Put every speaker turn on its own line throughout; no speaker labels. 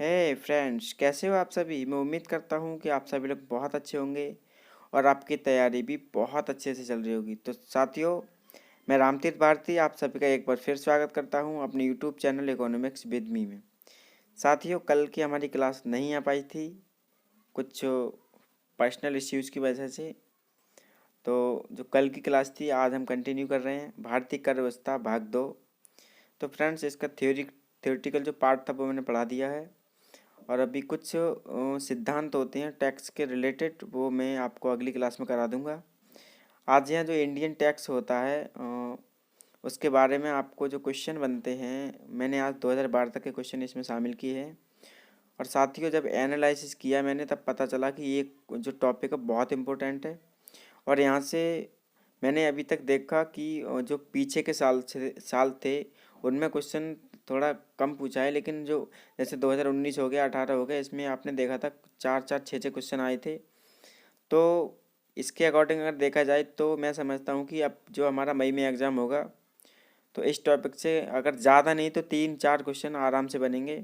हे friends, कैसे हो आप सभी। मैं उम्मीद करता हूँ कि आप सभी लोग बहुत अच्छे होंगे और आपकी तैयारी भी बहुत अच्छे से चल रही होगी। तो साथियों, मैं रामतीर्थ भारती आप सभी का एक बार फिर स्वागत करता हूँ अपने YouTube channel economics with me में। साथियों, कल की हमारी क्लास नहीं आ पाई थी कुछ पर्सनल इश्यूज़ की वजह से। तो जो कल की क्लास थी आज हम कंटिन्यू कर रहे हैं, भारतीय कर व्यवस्था भाग 2। तो फ्रेंड्स, इसका थ्योरेटिकल जो पार्ट था वो मैंने पढ़ा दिया है और अभी कुछ सिद्धांत होते हैं टैक्स के रिलेटेड, वो मैं आपको अगली क्लास में करा दूंगा। आज यहाँ जो इंडियन टैक्स होता है उसके बारे में आपको जो क्वेश्चन बनते हैं, मैंने आज 2012 तक के क्वेश्चन इसमें शामिल किए हैं। और साथियों, जब एनालिसिस किया मैंने तब पता चला कि ये जो टॉपिक है बहुत इम्पोर्टेंट है। और यहाँ से मैंने अभी तक देखा कि जो पीछे के साल थे उनमें क्वेश्चन थोड़ा कम पूछा है, लेकिन जो जैसे 2019 हो गया, 18 हो गया, इसमें आपने देखा था 4-4 6-6 क्वेश्चन आए थे। तो इसके अकॉर्डिंग अगर देखा जाए तो मैं समझता हूँ कि अब जो हमारा मई में एग्ज़ाम होगा तो इस टॉपिक से अगर ज़्यादा नहीं तो 3-4 क्वेश्चन आराम से बनेंगे।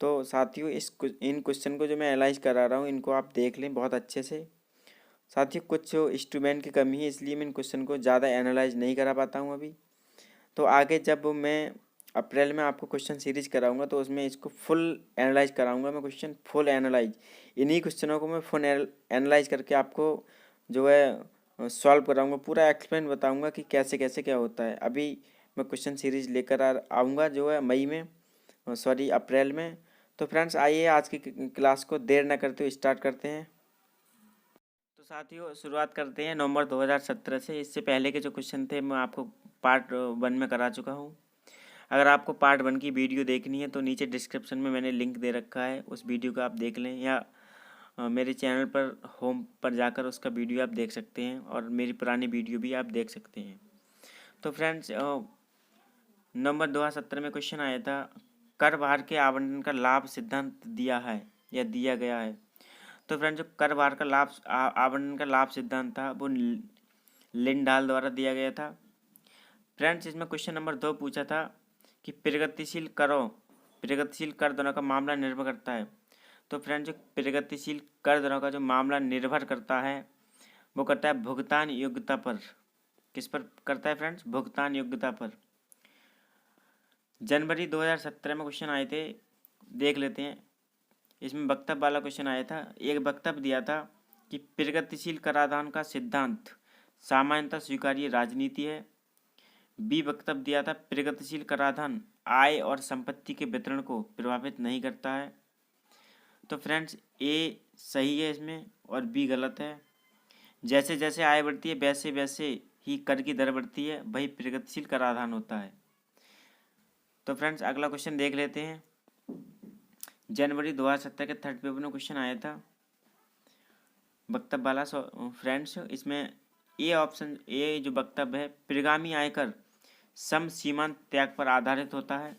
तो साथियों, इन क्वेश्चन को जो मैं एनालाइज करा रहा हूँ इनको आप देख लें बहुत अच्छे से। साथियों, कुछ इंस्ट्रूमेंट की कमी है इसलिए मैं इन क्वेश्चन को ज़्यादा एनालाइज नहीं करा पाता हूँ अभी। तो आगे जब मैं अप्रैल में आपको क्वेश्चन सीरीज कराऊंगा तो उसमें इसको फुल एनालाइज कराऊंगा मैं, क्वेश्चन फुल एनालाइज। इन्हीं क्वेश्चनों को मैं फुल एनालाइज करके आपको जो है सॉल्व कराऊंगा, पूरा एक्सप्लेन बताऊंगा कि कैसे कैसे क्या होता है। अभी मैं क्वेश्चन सीरीज लेकर आऊँगा जो है मई में, सॉरी अप्रैल में। तो फ्रेंड्स, आइए आज की क्लास को देर न करते हुए स्टार्ट करते हैं। तो साथियों, शुरुआत करते हैं नवंबर 2017 से। इससे पहले के जो क्वेश्चन थे मैं आपको पार्ट 1 में करा चुका हूँ। अगर आपको पार्ट 1 की वीडियो देखनी है तो नीचे डिस्क्रिप्शन में मैंने लिंक दे रखा है, उस वीडियो को आप देख लें, या मेरे चैनल पर होम पर जाकर उसका वीडियो आप देख सकते हैं और मेरी पुरानी वीडियो भी आप देख सकते हैं। तो फ्रेंड्स, नवंबर 2017 में क्वेश्चन आया था, कर भार के आवंटन का लाभ सिद्धांत दिया है या दिया गया है। तो फ्रेंड्स, जो कर भार का लाभ आवंटन का लाभ सिद्धांत था वो लिंडाल द्वारा दिया गया था। फ्रेंड्स, इसमें क्वेश्चन नंबर 2 पूछा था कि प्रगतिशील कर दरों का मामला निर्भर करता है। तो फ्रेंड्स, जो प्रगतिशील कर दरों का जो मामला निर्भर करता है वो करता है भुगतान योग्यता पर। किस पर करता है फ्रेंड्स? भुगतान योग्यता पर। जनवरी 2017 में क्वेश्चन आए थे, देख लेते हैं। इसमें वक्तव्य वाला क्वेश्चन आया था। एक वक्तव्य दिया था कि प्रगतिशील कराधान का सिद्धांत सामान्यतः स्वीकार्य राजनीति है। बी वक्तव्य दिया था, प्रगतिशील कराधान आय और संपत्ति के वितरण को प्रभावित नहीं करता है। तो फ्रेंड्स, ए सही है इसमें और बी गलत है। जैसे जैसे आय बढ़ती है वैसे वैसे ही कर की दर बढ़ती है, वही प्रगतिशील कराधान होता है। तो फ्रेंड्स, अगला क्वेश्चन देख लेते हैं। जनवरी 2017 के थर्ड पेपर में क्वेश्चन आया था वक्तव्य वाला। फ्रेंड्स, इसमें ए ऑप्शन, ए जो वक्तव्य है, परिगामी आयकर सम सीमांत त्याग पर आधारित होता है।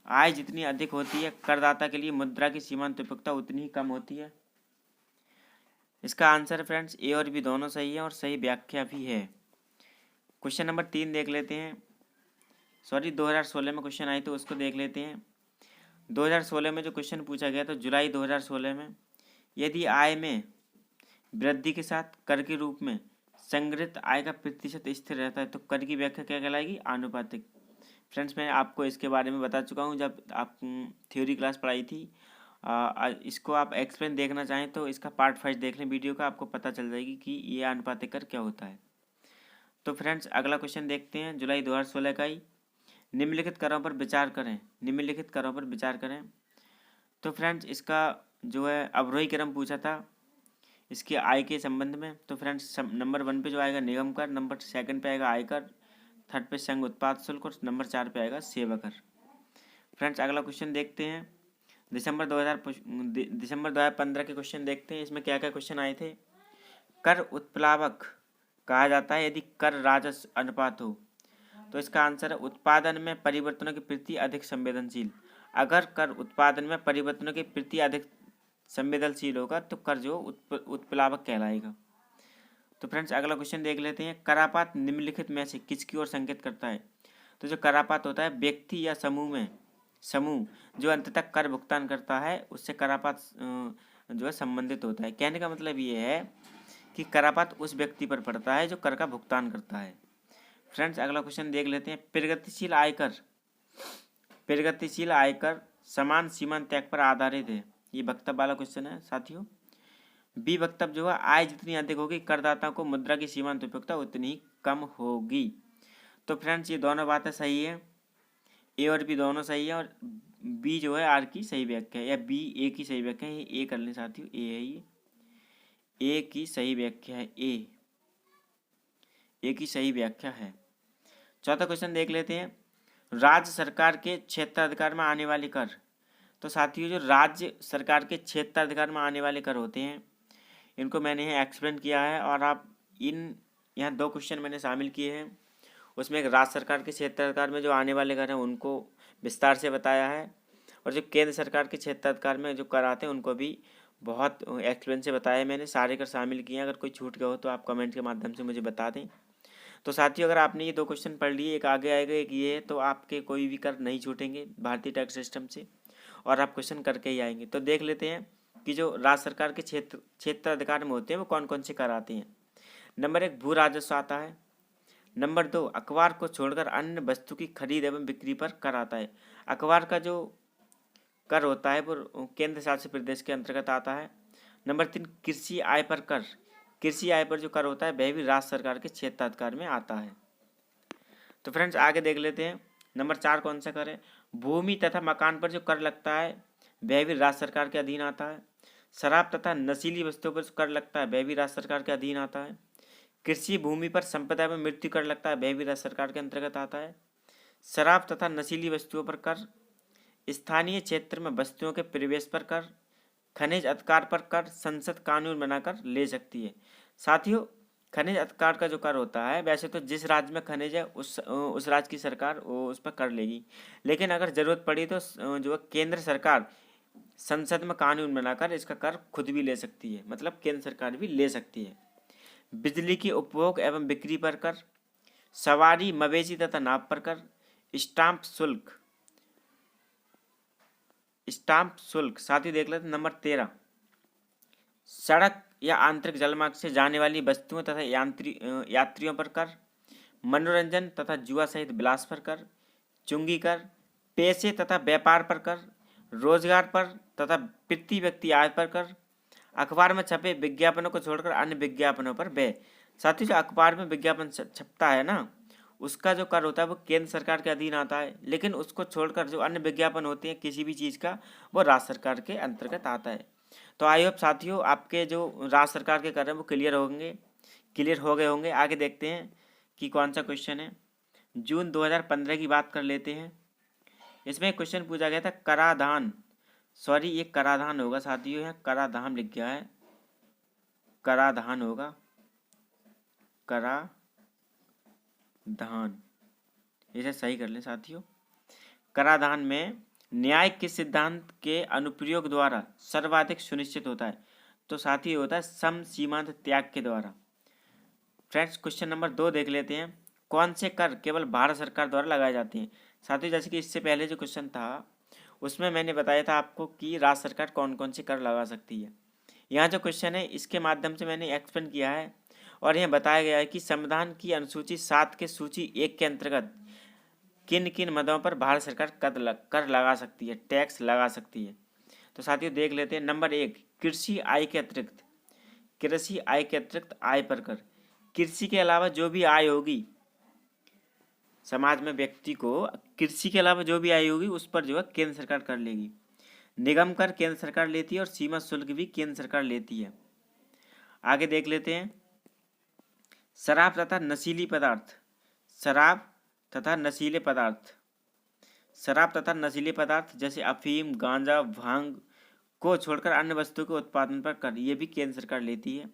आय जितनी अधिक होती है करदाता के लिए मुद्रा की सीमांत उपयोगिता उतनी ही कम होती है। इसका आंसर फ्रेंड्स ए और बी दोनों सही है और सही व्याख्या भी है। क्वेश्चन नंबर 3 देख लेते हैं। सॉरी, 2016 में क्वेश्चन आई तो उसको देख लेते हैं। 2016 में जो क्वेश्चन पूछा गया तो जुलाई 2016 में, यदि आय में वृद्धि के साथ कर के रूप में संग्रहित आय का प्रतिशत स्थिर रहता है तो कर की व्याख्या क्या कहलाएगी? आनुपातिक। फ्रेंड्स, मैं आपको इसके बारे में बता चुका हूँ जब आप थ्योरी क्लास पढ़ाई थी। इसको आप एक्सप्लेन देखना चाहें तो इसका पार्ट 5 देख लें वीडियो का, आपको पता चल जाएगी कि ये आनुपातिक कर क्या होता है। तो फ्रेंड्स, अगला क्वेश्चन देखते हैं जुलाई 2016 का ही। निम्नलिखित करों पर विचार करें, निम्नलिखित करों पर विचार करें। तो फ्रेंड्स, इसका जो है अवरोही क्रम पूछा था इसकी आय के संबंध में। तो फ्रेंड्स, नंबर 1 पे जो आएगा निगम कर, नंबर 2 पे आएगा आयकर, थर्ड पे संघ उत्पाद शुल्क और नंबर 4 पे आएगा सेवा कर। फ्रेंड्स, अगला क्वेश्चन देखते हैं। दिसंबर 2015 के क्वेश्चन देखते हैं। इसमें क्या क्या क्वेश्चन आए थे। कर उत्प्लावक कहा जाता है यदि कर राजस्व अनुपात हो। तो इसका आंसर है उत्पादन में परिवर्तनों के प्रति अधिक संवेदनशील। अगर कर उत्पादन में परिवर्तनों के प्रति अधिक संवेदनशील होगा तो कर जो उत्प्लावक कहलाएगा। तो फ्रेंड्स, अगला क्वेश्चन देख लेते हैं। करापात निम्नलिखित में से किसकी ओर संकेत करता है। तो जो करापात होता है व्यक्ति या समूह में समूह जो अंततः कर भुगतान करता है उससे करापात जो है संबंधित होता है। कहने का मतलब ये है कि करापात उस व्यक्ति पर पड़ता है जो कर का भुगतान करता है। फ्रेंड्स अगला क्वेश्चन देख लेते हैं। प्रगतिशील आयकर समान सीमांत त्याग पर आधारित है। ये वक्तव्य वाला क्वेश्चन है साथियों। बी वक्तव्य जो है आय जितनी अधिक होगी करदाताओं को मुद्रा की सीमांत उपयोगिता उतनी ही कम होगी। तो फ्रेंड्स ये दोनों बातें सही है, ए और बी दोनों सही है और बी जो है आर की सही व्याख्या है या बी ए की सही व्याख्या है। ये ए कर लें साथियों, ए है ये, ए की सही व्याख्या है, ए की सही व्याख्या है। चौथा क्वेश्चन देख लेते हैं। राज्य सरकार के क्षेत्राधिकार में आने वाले कर। तो साथियों जो राज्य सरकार के क्षेत्राधिकार में आने वाले कर होते हैं इनको मैंने यहाँ एक्सप्लेन किया है और आप यहाँ 2 क्वेश्चन मैंने शामिल किए हैं। उसमें एक राज्य सरकार के क्षेत्राधिकार में जो आने वाले कर हैं उनको विस्तार से बताया है और जो केंद्र सरकार के क्षेत्राधिकार में जो कर आते हैं उनको भी बहुत एक्सप्लेन से बताया है। मैंने सारे कर शामिल किए हैं। अगर कोई छूट गया हो तो आप कमेंट के माध्यम से मुझे बता दें। तो साथियों अगर आपने ये 2 क्वेश्चन पढ़ लिए, एक आगे आएगा एक ये है, तो आपके कोई भी कर नहीं छूटेंगे भारतीय टैक्स सिस्टम से और आप क्वेश्चन करके ही आएंगे। तो देख लेते हैं कि जो राज्य सरकार के क्षेत्राधिकार में होते हैं वो कौन कौन से कर आते हैं। नंबर 1 भू राजस्व आता है। नंबर 2 अखबार को छोड़कर अन्य वस्तु की खरीद एवं बिक्री पर कर आता है। अखबार का जो कर होता है वो केंद्र शासित प्रदेश के अंतर्गत आता है। नंबर 3 कृषि आय पर कर। कृषि आय पर जो कर होता है वह भी राज्य सरकार के क्षेत्राधिकार में आता है। तो फ्रेंड्स आगे देख लेते हैं। नंबर 4 कौन सा कर है? भूमि तथा मकान पर जो कर लगता है वह भी राज्य सरकार के अधीन आता है। शराब तथा नशीली वस्तुओं पर कर लगता है वह भी राज्य सरकार के अधीन आता है। कृषि भूमि पर संपदा एवं मृत्यु कर लगता है वह भी राज्य सरकार के अंतर्गत आता है। शराब तथा नशीली वस्तुओं पर कर, स्थानीय क्षेत्र में वस्तुओं के प्रवेश पर कर, खनिज अधिकार पर कर संसद कानून बनाकर ले सकती है। साथियों खनिज अधिकार का जो कर होता है वैसे तो जिस राज्य में खनिज है उस राज्य की सरकार उस पर कर लेगी, लेकिन अगर जरूरत पड़ी तो जो है केंद्र सरकार संसद में कानून बनाकर इसका कर खुद भी ले सकती है, मतलब केंद्र सरकार भी ले सकती है। बिजली की उपभोग एवं बिक्री पर कर, सवारी मवेशी तथा नाव पर कर, स्टाम्प शुल्क। साथ ही देख लेते नंबर 13 सड़क या आंतरिक जलमार्ग से जाने वाली वस्तुओं तथा यात्रियों पर कर, मनोरंजन तथा जुआ सहित विलास पर कर, चुंगी कर, पेशे तथा व्यापार पर कर, रोजगार पर तथा प्रति व्यक्ति आय पर कर, अखबार में छपे विज्ञापनों को छोड़कर अन्य विज्ञापनों पर व्यय। साथ ही जो अखबार में विज्ञापन छपता है ना उसका जो कर होता है वो केंद्र सरकार के अधीन आता है, लेकिन उसको छोड़कर जो अन्य विज्ञापन होते हैं किसी भी चीज़ का वो राज्य सरकार के अंतर्गत आता है। तो आई होप साथियों आपके जो राज्य सरकार के कर हैं वो क्लियर हो गए होंगे। आगे देखते हैं कि कौन सा क्वेश्चन है। जून 2015 की बात कर लेते हैं। इसमें एक क्वेश्चन पूछा गया था कराधान, सॉरी ये कराधान होगा साथियों, यहाँ कराधान लिख गया है, कराधान होगा, कराधान, इसे सही कर लें साथियों। कराधान में न्याय के सिद्धांत के अनुप्रयोग द्वारा सर्वाधिक सुनिश्चित होता है, तो साथ ही होता है सम सीमांत त्याग के द्वारा। फ्रेंड्स क्वेश्चन नंबर 2 देख लेते हैं। कौन से कर केवल भारत सरकार द्वारा लगाए जाते हैं? साथियों जैसे कि इससे पहले जो क्वेश्चन था उसमें मैंने बताया था आपको कि राज्य सरकार कौन कौन से कर लगा सकती है। यहाँ जो क्वेश्चन है इसके माध्यम से मैंने एक्सप्लेन किया है और यह बताया गया है कि संविधान की अनुसूची 7 के सूची 1 के अंतर्गत किन किन मदों पर भारत सरकार कर लगा सकती है, टैक्स लगा सकती है। तो साथियों देख लेते हैं। नंबर 1 कृषि आय के अतिरिक्त आय पर कर। कृषि के अलावा जो भी आय होगी समाज में व्यक्ति को, कृषि के अलावा जो भी आय होगी उस पर जो है केंद्र सरकार कर लेगी। निगम कर केंद्र सरकार लेती है और सीमा शुल्क भी केंद्र सरकार लेती है। आगे देख लेते हैं। शराब तथा नशीले पदार्थ जैसे अफीम, गांजा, भांग को छोड़कर अन्य वस्तुओं के उत्पादन पर कर, ये भी केंद्र सरकार लेती है।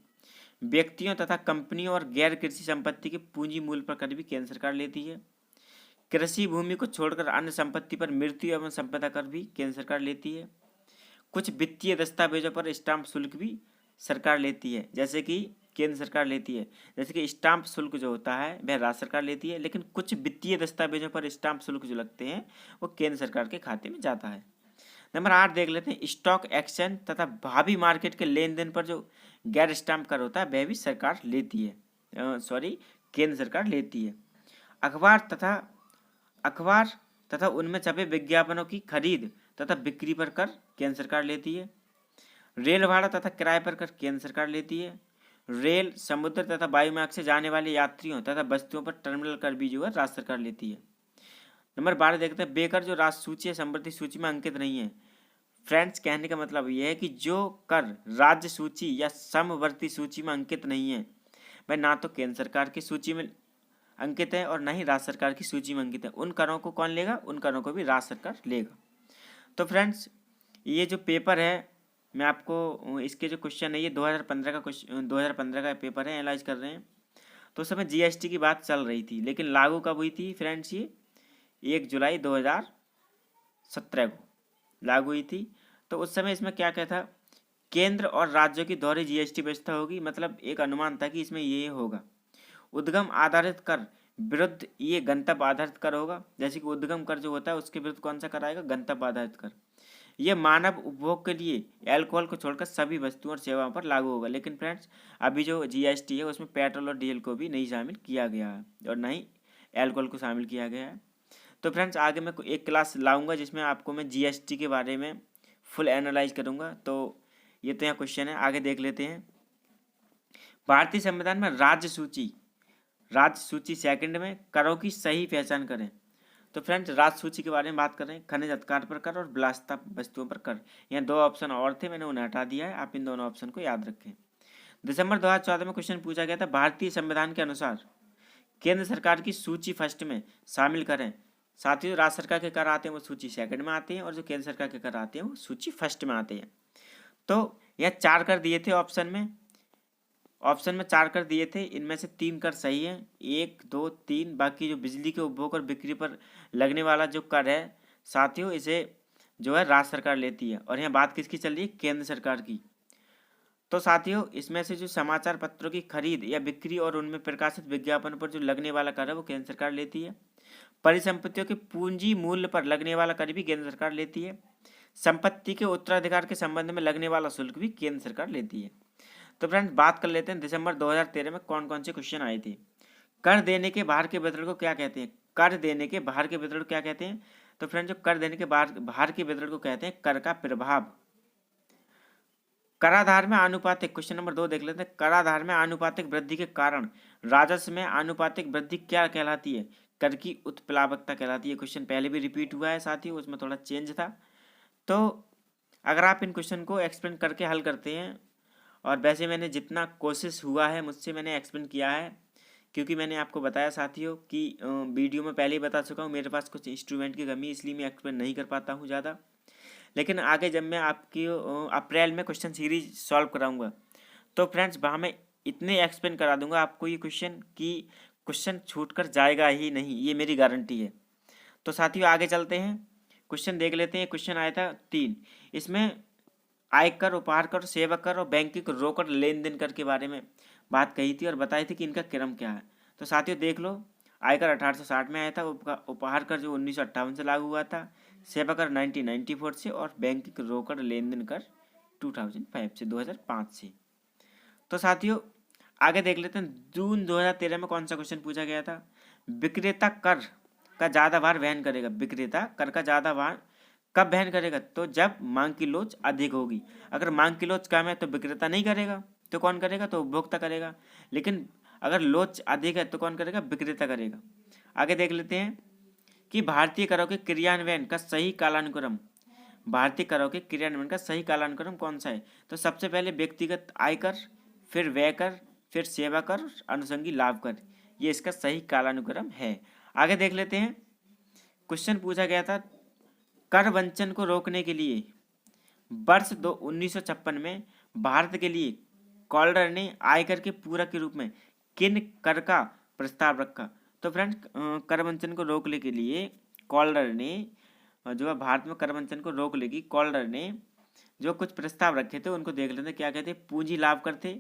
व्यक्तियों तथा कंपनियों और गैर कृषि संपत्ति के पूंजी मूल्य पर कर भी केंद्र सरकार लेती है। कृषि भूमि को छोड़कर अन्य संपत्ति पर मृत्यु एवं संपदा कर भी केंद्र सरकार लेती है। कुछ वित्तीय दस्तावेजों पर स्टाम्प शुल्क भी सरकार लेती है, जैसे कि केंद्र सरकार लेती है। जैसे कि स्टाम्प शुल्क जो होता है वह राज्य सरकार लेती है, लेकिन कुछ वित्तीय दस्तावेजों पर स्टाम्प शुल्क जो लगते हैं वो केंद्र सरकार के खाते में जाता है। नंबर 8 देख लेते हैं, स्टॉक एक्सचेंज तथा भावी मार्केट के लेन देन पर जो गैर स्टाम्प कर होता है वह भी सरकार लेती है, केंद्र सरकार लेती है। अखबार तथा उनमें छपे विज्ञापनों की खरीद तथा बिक्री पर कर केंद्र सरकार लेती है। रेल भाड़ा तथा किराए पर कर केंद्र सरकार लेती है। रेल, समुद्र तथा वायु मार्ग से जाने वाले यात्रियों तथा वस्तुओं पर टर्मिनल कर भी जो है राज्य सरकार लेती है। नंबर 12 देखते हैं, बेकर जो राष्ट्र सूची या समवर्ती सूची में अंकित नहीं है। फ्रेंड्स, कहने का मतलब यह है कि जो कर राज्य सूची या समवर्ती सूची में अंकित नहीं है वह ना तो केंद्र सरकार की सूची में अंकित है और ना ही राज्य सरकार की सूची में अंकित है। उन करों को कौन लेगा? उन करों को भी राज्य सरकार लेगा। तो फ्रेंड्स, ये जो पेपर है मैं आपको इसके जो क्वेश्चन है ये 2015 का पेपर है, एनालाइज कर रहे हैं। तो उस समय जीएसटी की बात चल रही थी, लेकिन लागू कब हुई थी फ्रेंड्स? ये 1 जुलाई 2017 को लागू हुई थी। तो उस समय इसमें क्या क्या था? केंद्र और राज्यों की दोहरी जीएसटी व्यवस्था होगी, मतलब एक अनुमान था कि इसमें ये होगा। उद्गम आधारित कर विरुद्ध ये गंतव्य आधारित कर होगा। जैसे कि उद्गम कर जो होता है उसके विरुद्ध कौन सा कर आएगा? गंतव्य आधारित कर। यह मानव उपभोग के लिए अल्कोहल को छोड़कर सभी वस्तुओं और सेवाओं पर लागू होगा। लेकिन फ्रेंड्स, अभी जो जीएसटी है उसमें पेट्रोल और डीजल को भी नहीं शामिल किया गया है और ना ही अल्कोहल को शामिल किया गया है। तो फ्रेंड्स, आगे मैं एक क्लास लाऊंगा जिसमें आपको मैं जीएसटी के बारे में फुल एनालाइज करूंगा। तो ये तो यहाँ क्वेश्चन है, आगे देख लेते हैं। भारतीय संविधान में राज्य सूची सेकंड में करों की सही पहचान करें। तो फ्रेंड्स, राज्य सूची के बारे में बात कर रहे हैं। खनिज अधिकार पर कर और विलासिता वस्तुओं पर कर। यहाँ 2 ऑप्शन और थे, मैंने उन्हें हटा दिया है। आप इन दोनों ऑप्शन को याद रखें। दिसंबर 2014 में क्वेश्चन पूछा गया था, भारतीय संविधान के अनुसार केंद्र सरकार की सूची फर्स्ट में शामिल करें। साथ ही राज्य सरकार के कर आते हैं वो सूची सेकंड में आते हैं और जो केंद्र सरकार के कर आते हैं वो सूची फर्स्ट में आते हैं। तो यह 4 कर दिए थे ऑप्शन में 4 कर दिए थे। इनमें से 3 कर सही है, 1, 2, 3। बाकी जो बिजली के उपभोग और बिक्री पर लगने वाला जो कर है साथियों, इसे जो है राज्य सरकार लेती है। और यहाँ बात किसकी चल रही है? केंद्र सरकार की। तो साथियों, इसमें से जो समाचार पत्रों की खरीद या बिक्री और उनमें प्रकाशित विज्ञापन पर जो लगने वाला कर है वो केंद्र सरकार लेती है। परिसंपत्तियों के पूंजी मूल्य पर लगने वाला कर भी केंद्र सरकार लेती है। संपत्ति के उत्तराधिकार के संबंध में लगने वाला शुल्क भी केंद्र सरकार लेती है। तो फ्रेंड्स, बात कर लेते हैं दिसंबर 2013 में कौन कौन से क्वेश्चन आए थे। कर देने के बाहर के वितरण को क्या कहते हैं? कर देने के बाहर के वितरण क्या कहते हैं? तो फ्रेंड्स, जो कर देने के बाहर के वितरण को कहते हैं कर का प्रभाव। कराधार में आनुपातिक, क्वेश्चन नंबर 2 देख लेते हैं। कराधार में आनुपातिक वृद्धि के कारण राजस्व में आनुपातिक वृद्धि क्या कहलाती है? कर की उत्प्लावकता कहलाती है। क्वेश्चन पहले भी रिपीट हुआ है साथियों, उसमें थोड़ा चेंज था। तो अगर आप इन क्वेश्चन को एक्सप्लेन करके हल करते हैं, और वैसे मैंने जितना कोशिश हुआ है मुझसे मैंने एक्सप्लेन किया है, क्योंकि मैंने आपको बताया साथियों कि वीडियो में पहले ही बता चुका हूँ मेरे पास कुछ इंस्ट्रूमेंट की कमी, इसलिए मैं एक्सप्लेन नहीं कर पाता हूँ ज़्यादा। लेकिन आगे जब मैं आपकी अप्रैल में क्वेश्चन सीरीज सॉल्व कराऊंगा तो फ्रेंड्स वहाँ मैं इतने एक्सप्लेन करा दूंगा आपको ये क्वेश्चन कि क्वेश्चन छूट कर जाएगा ही नहीं, ये मेरी गारंटी है। तो साथियों, आगे चलते हैं, क्वेश्चन देख लेते हैं। क्वेश्चन आया था 3, इसमें आयकर, उपहार कर, सेवा कर और बैंकिंग रोकड़ लेन देन कर के बारे में बात कही थी और बताई थी कि इनका क्रम क्या है। तो साथियों देख लो, आयकर 1860 में आया था, उपहार कर जो 1958 से लागू हुआ था, सेवा कर 1994 से और बैंकिंग रोकड़ लेन देन कर 2005 से 2005 से। तो साथियों आगे देख लेते हैं, जून 2013 में कौन सा क्वेश्चन पूछा गया था? विक्रेता कर का ज़्यादा भार वहन करेगा। विक्रेता कर का ज़्यादा भार कब वहन करेगा? तो जब मांग की लोच अधिक होगी। अगर मांग की लोच कम है तो विक्रेता नहीं करेगा, तो कौन करेगा? तो उपभोक्ता करेगा। लेकिन अगर लोच अधिक है तो कौन करेगा? विक्रेता करेगा। आगे देख लेते हैं कि भारतीय करों के क्रियान्वयन का सही कालानुक्रम, भारतीय करों के क्रियान्वयन का सही कालानुक्रम कौन सा है? तो सबसे पहले व्यक्तिगत आयकर, फिर व्यय कर, फिर सेवा कर, अनुषंगी लाभ कर, ये इसका सही कालानुक्रम है। आगे देख लेते हैं, क्वेश्चन पूछा गया था, कर वंचन को रोकने के लिए वर्ष 1956 में भारत के लिए कॉलर ने आयकर के पूरक के रूप में किन कर का प्रस्ताव रखा? तो फ्रेंड्स, कर वंचन को रोकने के लिए कॉलर ने जो है भारत में कर वंचन को रोक लेगी, कॉलर ने जो कुछ प्रस्ताव रखे थे उनको देख लेते क्या कहते हैं। पूंजी लाभ कर थे,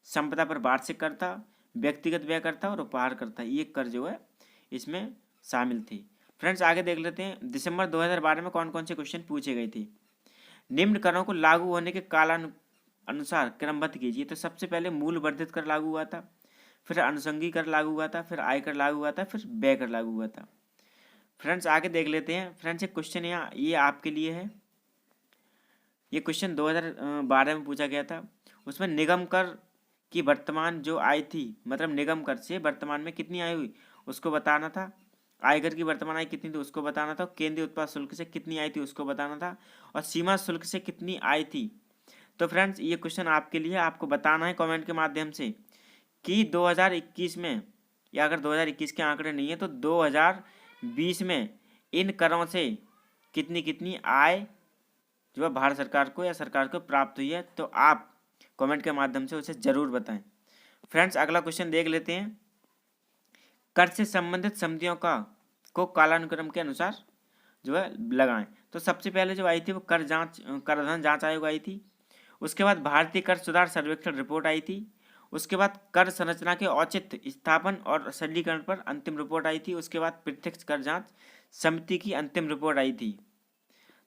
संपदा पर वार्षिक कर था, व्यक्तिगत व्यय कर था और उपहार कर था। ये कर जो है इसमें शामिल थी। फ्रेंड्स आगे देख लेते हैं दिसंबर 2012 में कौन कौन से क्वेश्चन पूछे गए थे। निम्न करों को लागू होने के अनुसार क्रमबद्ध कीजिए। तो सबसे पहले मूल वर्धित कर लागू हुआ था, फिर अनुषंगी कर लागू हुआ था, फिर आयकर लागू हुआ था, फिर व्यय कर लागू हुआ था। फ्रेंड्स आगे देख लेते हैं। फ्रेंड्स एक क्वेश्चन यहाँ ये आपके लिए है। ये क्वेश्चन 2012 में पूछा गया था। उसमें निगम कर की वर्तमान जो आय थी, मतलब निगम कर से वर्तमान में कितनी आय हुई उसको बताना था। आयकर की वर्तमान आय कितनी थी उसको बताना था। केंद्रीय उत्पाद शुल्क से कितनी आई थी उसको बताना था। और सीमा शुल्क से कितनी आई थी। तो फ्रेंड्स ये क्वेश्चन आपके लिए, आपको बताना है कमेंट के माध्यम से कि 2021 में, या अगर 2021 के आंकड़े नहीं है तो 2020 में इन करों से कितनी कितनी आय जो है भारत सरकार को या सरकार को प्राप्त हुई है। तो आप कमेंट के माध्यम से उसे जरूर बताएं। फ्रेंड्स अगला क्वेश्चन देख लेते हैं। कर से संबंधित समितियों को कालानुक्रम के अनुसार जो है लगाएं। तो सबसे पहले जो आई थी वो करधन जांच आयोग आई थी। उसके बाद भारतीय कर सुधार सर्वेक्षण रिपोर्ट आई थी। उसके बाद कर संरचना के औचित्य स्थापन और सरलीकरण पर अंतिम रिपोर्ट आई थी। उसके बाद प्रत्यक्ष कर जांच समिति की अंतिम रिपोर्ट आई थी।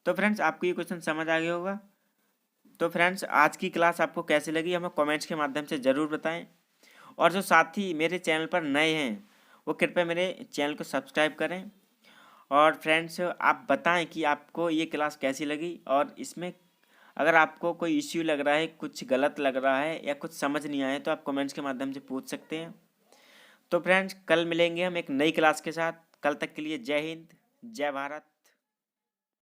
तो फ्रेंड्स आपको ये क्वेश्चन समझ आ गया होगा। तो फ्रेंड्स आज की क्लास आपको कैसी लगी हमें कमेंट्स के माध्यम से ज़रूर बताएं। और जो साथी मेरे चैनल पर नए हैं वो कृपया मेरे चैनल को सब्सक्राइब करें। और फ्रेंड्स आप बताएं कि आपको ये क्लास कैसी लगी, और इसमें अगर आपको कोई इश्यू लग रहा है, कुछ गलत लग रहा है या कुछ समझ नहीं आया तो आप कमेंट्स के माध्यम से पूछ सकते हैं। तो फ्रेंड्स कल मिलेंगे हम एक नई क्लास के साथ। कल तक के लिए जय हिंद, जय भारत।